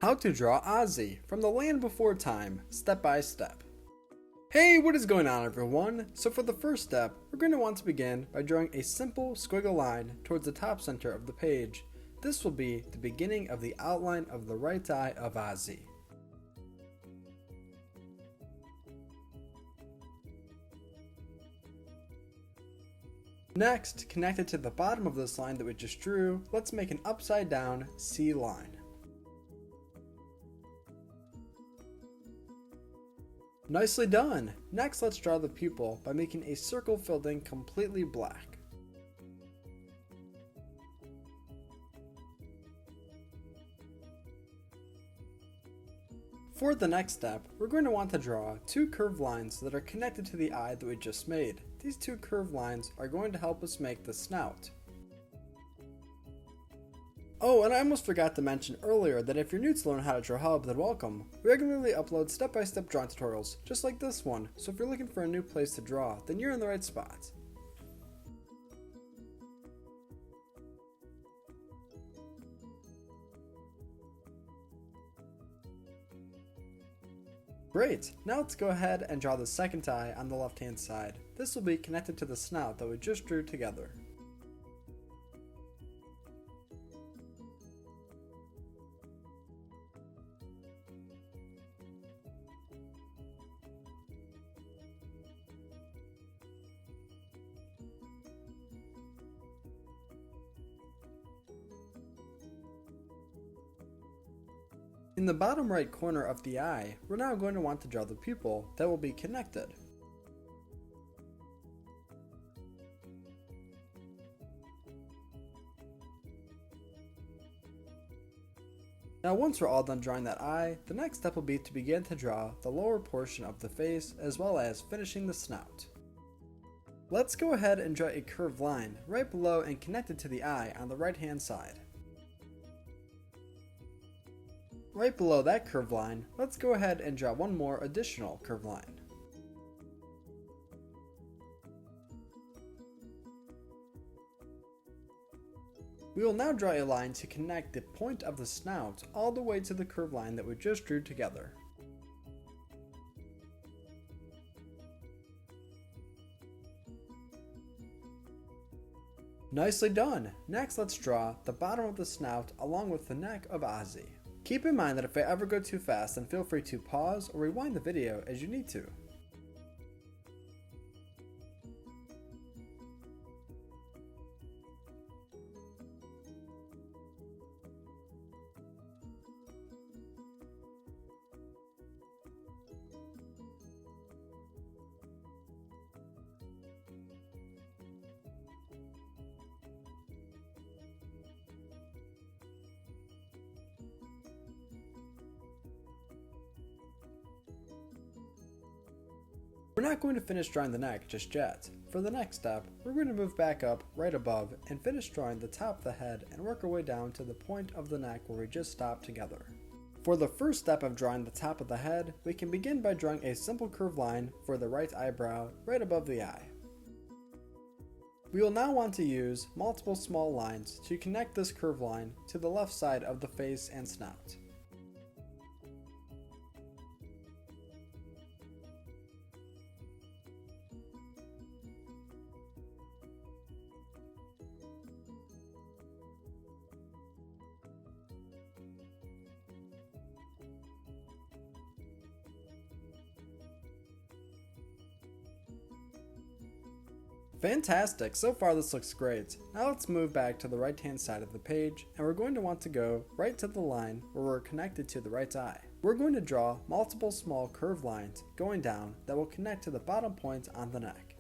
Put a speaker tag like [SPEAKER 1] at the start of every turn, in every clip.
[SPEAKER 1] How to draw Ozzy from the land before time, step by step. Hey, what is going on everyone? So for the first step, we're going to want to begin by drawing a simple squiggle line towards the top center of the page. This will be the beginning of the outline of the right eye of Ozzy. Next, connected to the bottom of this line that we just drew, let's make an upside down C line. Nicely done! Next, let's draw the pupil by making a circle filled in completely black. For the next step, we're going to want to draw two curved lines that are connected to the eye that we just made. These two curved lines are going to help us make the snout. Oh, and I almost forgot to mention earlier that if you're new to Learn How to Draw Hub, then welcome. We regularly upload step-by-step drawing tutorials, just like this one, so if you're looking for a new place to draw, then you're in the right spot. Great, now let's go ahead and draw the second eye on the left hand side. This will be connected to the snout that we just drew together. In the bottom right corner of the eye, we're now going to want to draw the pupil that will be connected. Now once we're all done drawing that eye, the next step will be to begin to draw the lower portion of the face as well as finishing the snout. Let's go ahead and draw a curved line right below and connected to the eye on the right hand side. Right below that curved line, let's go ahead and draw one more additional curved line. We will now draw a line to connect the point of the snout all the way to the curved line that we just drew together. Nicely done! Next, let's draw the bottom of the snout along with the neck of Ozzy. Keep in mind that if I ever go too fast, then feel free to pause or rewind the video as you need to. We're not going to finish drawing the neck just yet. For the next step, we're going to move back up right above and finish drawing the top of the head and work our way down to the point of the neck where we just stopped together. For the first step of drawing the top of the head, we can begin by drawing a simple curved line for the right eyebrow right above the eye. We will now want to use multiple small lines to connect this curved line to the left side of the face and snout. Fantastic, so far this looks great. Now let's move back to the right hand side of the page and we're going to want to go right to the line where we're connected to the right eye. We're going to draw multiple small curved lines going down that will connect to the bottom point on the neck.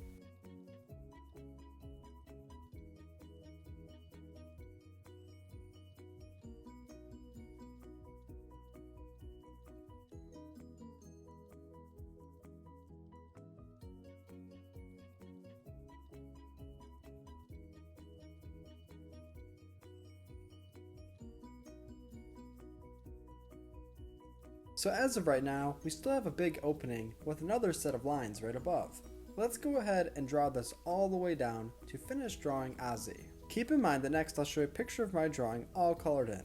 [SPEAKER 1] So as of right now, we still have a big opening with another set of lines right above. Let's go ahead and draw this all the way down to finish drawing Ozzy. Keep in mind that next I'll show you a picture of my drawing all colored in.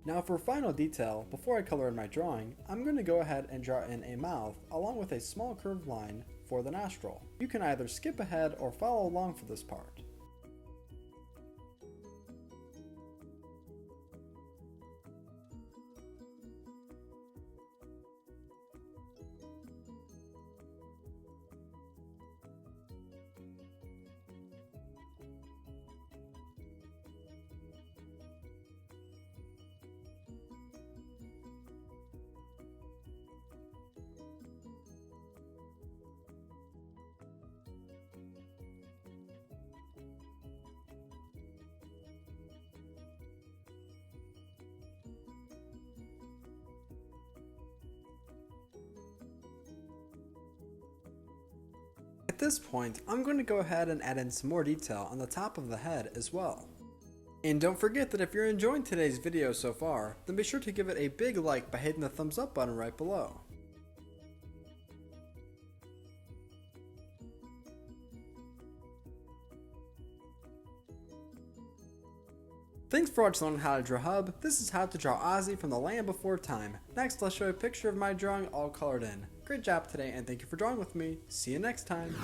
[SPEAKER 1] Now for final detail, before I color in my drawing, I'm going to go ahead and draw in a mouth along with a small curved line for the nostril. You can either skip ahead or follow along for this part. At this point, I'm going to go ahead and add in some more detail on the top of the head as well. And don't forget that if you're enjoying today's video so far, then be sure to give it a big like by hitting the thumbs up button right below. Thanks for watching on How to Draw Hub. This is how to draw Ozzy from The Land Before Time. Next, I'll show you a picture of my drawing all colored in. Great job today, and thank you for drawing with me. See you next time.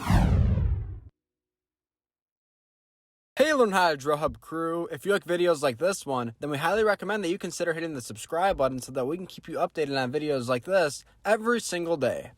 [SPEAKER 1] Hey Learn How to Draw Hub crew, if you like videos like this one, then we highly recommend that you consider hitting the subscribe button so that we can keep you updated on videos like this every single day.